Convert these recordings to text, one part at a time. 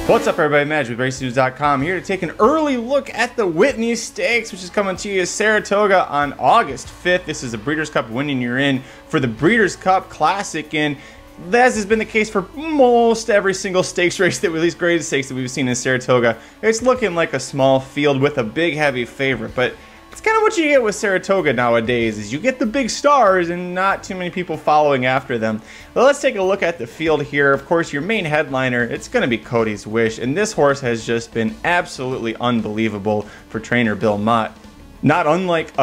What's up, everybody? Madge with RaceNews.com here to take an early look at the Whitney Stakes, which is coming to you Saratoga on August 5th. This is a Breeders' Cup winning you're in for the Breeders' Cup Classic, and as has been the case for most every single stakes race, that at least graded stakes that we've seen in Saratoga, it's looking like a small field with a big, heavy favorite. But it's kind of what you get with Saratoga nowadays, is you get the big stars and not too many people following after them. Well, let's take a look at the field here. Of course, your main headliner, it's going to be CODY'S Wish, and this horse has just been absolutely unbelievable for trainer Bill Mott. Not unlike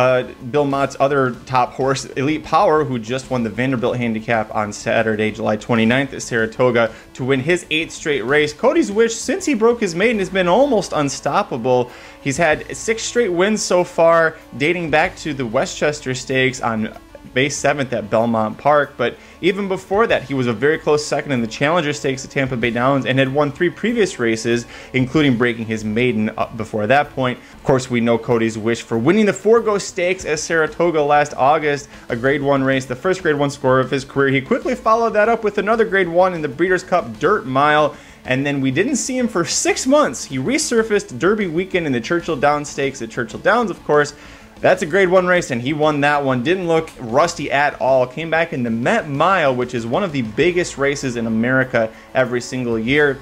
Bill Mott's other top horse, Elite Power, who just won the Vanderbilt Handicap on Saturday, July 29th at Saratoga to win his 8th straight race. CODY'S Wish, since he broke his maiden, has been almost unstoppable. He's had 6 straight wins so far, dating back to the Westchester Stakes on May 7th at Belmont Park, but even before that, he was a very close second in the Challenger Stakes at Tampa Bay Downs and had won 3 previous races, including breaking his maiden up before that point. Of course, we know CODY'S Wish for winning the 4-Go Stakes at Saratoga last August, a Grade 1 race, the first Grade 1 score of his career. He quickly followed that up with another Grade 1 in the Breeders' Cup Dirt Mile, and then we didn't see him for 6 months. He resurfaced Derby weekend in the Churchill Downs Stakes at Churchill Downs, of course. That's a Grade 1 race, and he won that one. Didn't look rusty at all. Came back in the Met Mile, which is one of the biggest races in America every single year.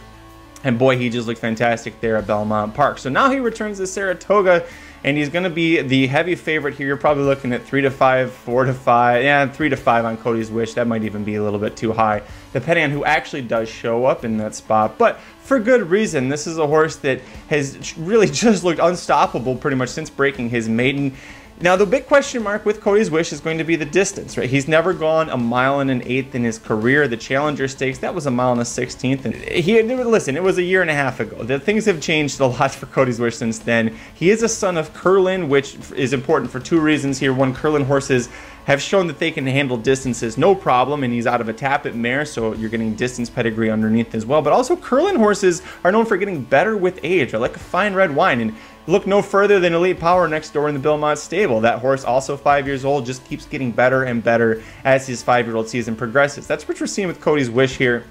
And boy, he just looked fantastic there at Belmont Park. So now he returns to Saratoga, and he's going to be the heavy favorite here. You're probably looking at 3 to 5, 4 to 5, yeah, 3 to 5 on CODY'S Wish. That might even be a little bit too high, depending on who actually does show up in that spot. But for good reason. This is a horse that has really just looked unstoppable pretty much since breaking his maiden. Now, the big question mark with CODY'S Wish is going to be the distance, right? He's never gone a mile and an eighth in his career. The Challenger Stakes, that was a mile and a 16th. And listen, it was a year and a half ago. The things have changed a lot for CODY'S Wish since then. He is a son of Curlin, which is important for 2 reasons here. One, Curlin horses have shown that they can handle distances no problem, and he's out of a Tappet mare, so you're getting distance pedigree underneath as well. But also, Curlin horses are known for getting better with age. They're like a fine red wine, and look no further than Elite Power next door in the Bill Mott stable. That horse, also 5 years old, just keeps getting better and better as his 5-year-old season progresses. That's what we're seeing with CODY'S Wish here.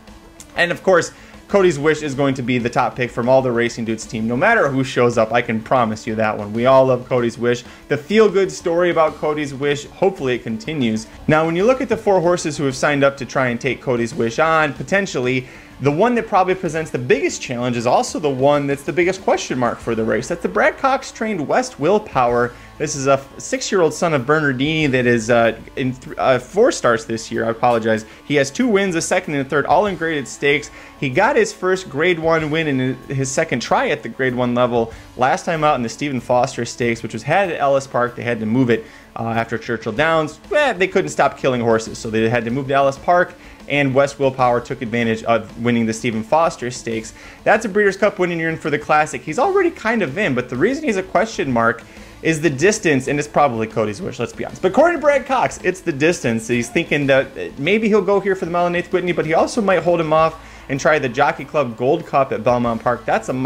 And of course, CODY'S Wish is going to be the top pick from all the Racing Dudes team. No matter who shows up, I can promise you that one. We all love CODY'S Wish. The feel-good story about CODY'S Wish, hopefully it continues. Now, when you look at the 4 horses who have signed up to try and take CODY'S Wish on, potentially, the one that probably presents the biggest challenge is also the one that's the biggest question mark for the race. That's the Brad Cox-trained West Willpower. This is a 6-year-old son of Bernardini that is in 4 starts this year. I apologize. He has 2 wins, a 2nd and a 3rd, all in graded stakes. He got his first Grade 1 win in his 2nd try at the Grade 1 level last time out in the Stephen Foster Stakes, which was had at Ellis Park. They had to move it after Churchill Downs. They couldn't stop killing horses, so they had to move to Ellis Park, and West Willpower took advantage of winning the Stephen Foster Stakes. That's a Breeders' Cup winning year in for the Classic. He's already kind of in, but the reason he's a question mark is the distance, and it's probably CODY'S Wish, let's be honest. But according to Brad Cox, it's the distance. He's thinking that maybe he'll go here for the 1.8 mile Whitney, but he also might hold him off and try the Jockey Club Gold Cup at Belmont Park. That's a 1.25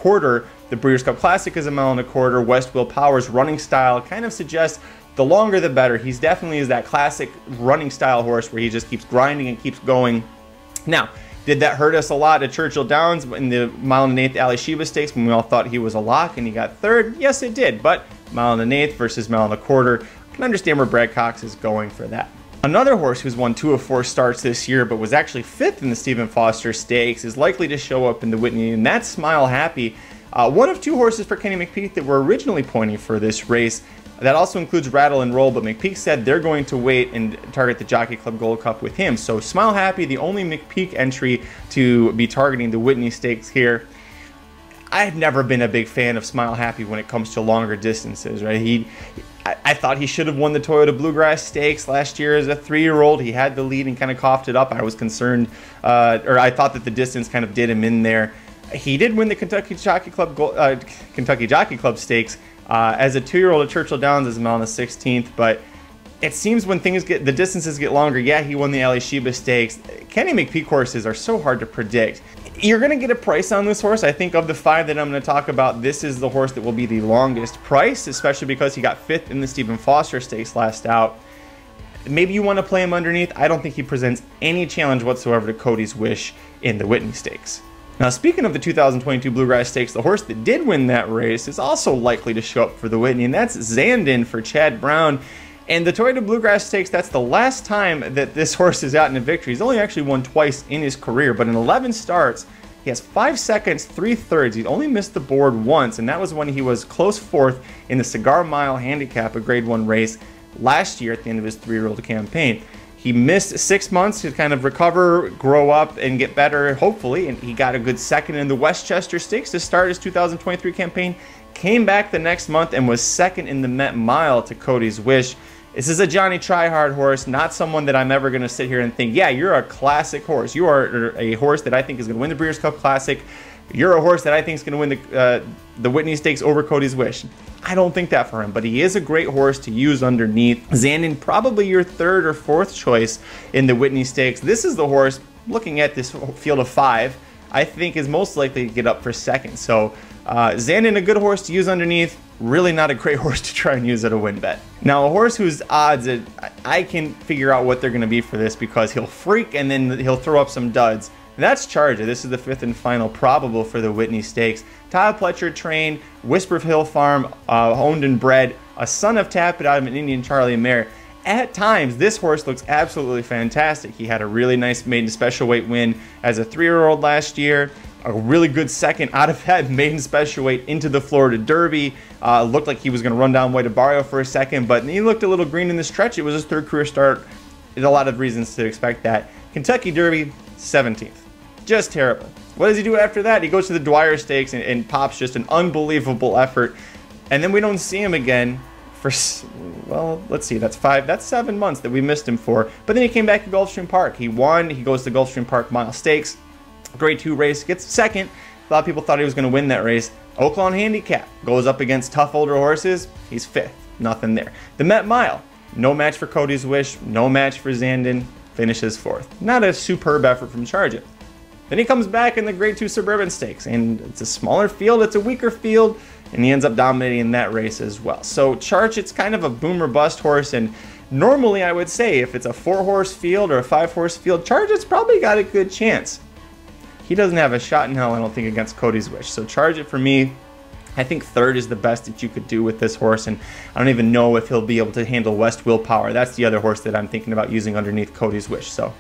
miles. The Breeders' Cup Classic is a 1.25 miles. West Willpower's running style kind of suggests the longer the better. He's definitely is that classic running style horse where he just keeps grinding and keeps going. Now, did that hurt us a lot at Churchill Downs in the 1.8 mile Ali Sheba Stakes when we all thought he was a lock and he got 3rd? Yes, it did, but 1.8 miles versus 1.25 miles. I can understand where Brad Cox is going for that. Another horse who's won 2 of 4 starts this year but was actually 5th in the Stephen Foster Stakes is likely to show up in the Whitney, and that's Smile Happy. One of 2 horses for Kenny McPeek that were originally pointing for this race. That also includes Rattle and Roll, but McPeek said they're going to wait and target the Jockey Club Gold Cup with him. So Smile Happy, the only McPeek entry to be targeting the Whitney Stakes here. I've never been a big fan of Smile Happy when it comes to longer distances, right? I thought he should have won the Toyota Bluegrass Stakes last year as a 3-year-old. He had the lead and kind of coughed it up. I was concerned, or I thought that the distance kind of did him in there. He did win the Kentucky Jockey Club Stakes as a 2-year-old at Churchill Downs as a 1.16 miles, but it seems when the distances get longer, yeah, he won the Ali Sheba Stakes. Kenny McPeek horses are so hard to predict. You're going to get a price on this horse. I think of the 5 that I'm going to talk about, this is the horse that will be the longest price, especially because he got 5th in the Stephen Foster Stakes last out. Maybe you want to play him underneath. I don't think he presents any challenge whatsoever to CODY'S Wish in the Whitney Stakes. Now, speaking of the 2022 Bluegrass Stakes, the horse that did win that race is also likely to show up for the Whitney, and that's Zandon for Chad Brown. And the Toyota Bluegrass Stakes, that's the last time that this horse has gotten a victory. He's only actually won twice in his career, but in 11 starts, he has 5 seconds, 3/3. He's only missed the board once, and that was when he was close fourth in the Cigar Mile Handicap, a Grade 1 race, last year at the end of his 3-year-old campaign. He missed 6 months to kind of recover, grow up, and get better, hopefully, and he got a good second in the Westchester Stakes to start his 2023 campaign. Came back the next month and was second in the Met Mile to Cody's Wish. This is a Johnny Tryhard horse, not someone that I'm ever going to sit here and think, yeah, you're a classic horse. You are a horse that I think is going to win the Breeders' Cup Classic. You're a horse that I think is going to win the Whitney Stakes over Cody's Wish. I don't think that for him, but he is a great horse to use underneath. Zandon, probably your 3rd or 4th choice in the Whitney Stakes. This is the horse, looking at this field of 5, I think is most likely to get up for 2nd. So Zandon, a good horse to use underneath, really not a great horse to try and use at a win bet. Now, a horse whose odds, I can figure out what they're going to be for this because he'll freak and then he'll throw up some duds. That's Charger. This is the 5th and final probable for the Whitney Stakes. Todd Pletcher trained, Whisper Hill Farm, owned and bred, a son of Tappet out of an Indian Charlie mare. At times, this horse looks absolutely fantastic. He had a really nice maiden special weight win as a 3-year-old last year. A really good second out of that maiden special weight into the Florida Derby. Looked like he was going to run down White Barrio for a second, but he looked a little green in the stretch. It was his 3rd career start. There's a lot of reasons to expect that. Kentucky Derby, 17th. Just terrible. What does he do after that? He goes to the Dwyer Stakes and pops just an unbelievable effort. And then we don't see him again for, well, let's see, that's 7 months that we missed him for. But then he came back to Gulfstream Park. He won. He goes to Gulfstream Park Mile Stakes. Grade 2 race, gets 2nd. A lot of people thought he was going to win that race. Oaklawn Handicap goes up against tough older horses. He's 5th. Nothing there. The Met Mile, no match for Cody's Wish, no match for Zandon. Finishes 4th. Not a superb effort from Charger. Then he comes back in the Grade 2 Suburban Stakes, and it's a smaller field, it's a weaker field, and he ends up dominating that race as well. So Charge, it's kind of a boom or bust horse, and normally I would say if it's a 4-horse field or a 5-horse field, Charge, it's probably got a good chance. He doesn't have a shot in hell, I don't think, against Cody's Wish. So Charge it for me. I think 3rd is the best that you could do with this horse, and I don't even know if he'll be able to handle West Willpower. That's the other horse that I'm thinking about using underneath Cody's Wish. So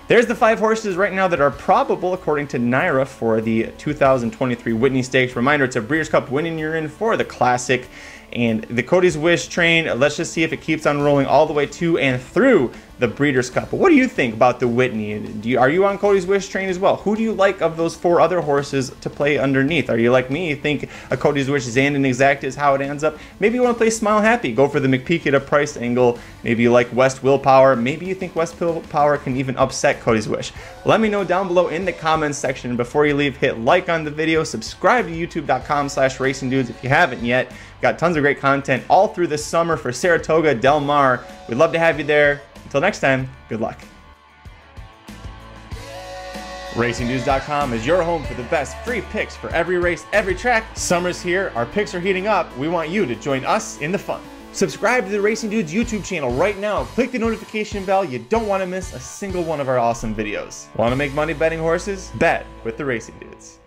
there's the 5 horses right now that are probable, according to Naira, for the 2023 Whitney Stakes. Reminder, it's a Breeders' Cup winning you're in for the Classic. And the Cody's Wish train, let's just see if it keeps on rolling all the way to and through the Breeders' Cup. But what do you think about the Whitney? Are you on Cody's Wish train as well? Who do you like of those 4 other horses to play underneath? Are you like me? You think a Cody's Wish Zandon Exact is how it ends up? Maybe you want to play Smile Happy. Go for the McPeak at a price angle. Maybe you like West Willpower. Maybe you think West Willpower can even upset Cody's Wish. Let me know down below in the comments section. Before you leave, hit like on the video. Subscribe to youtube.com/racingdudes if you haven't yet. Got tons of great content all through this summer for Saratoga, Del Mar. We'd love to have you there. Until next time, good luck. RacingDudes.com is your home for the best free picks for every race, every track. Summer's here, our picks are heating up. We want you to join us in the fun. Subscribe to the Racing Dudes YouTube channel right now. Click the notification bell. You don't want to miss a single one of our awesome videos. Want to make money betting horses? Bet with the Racing Dudes.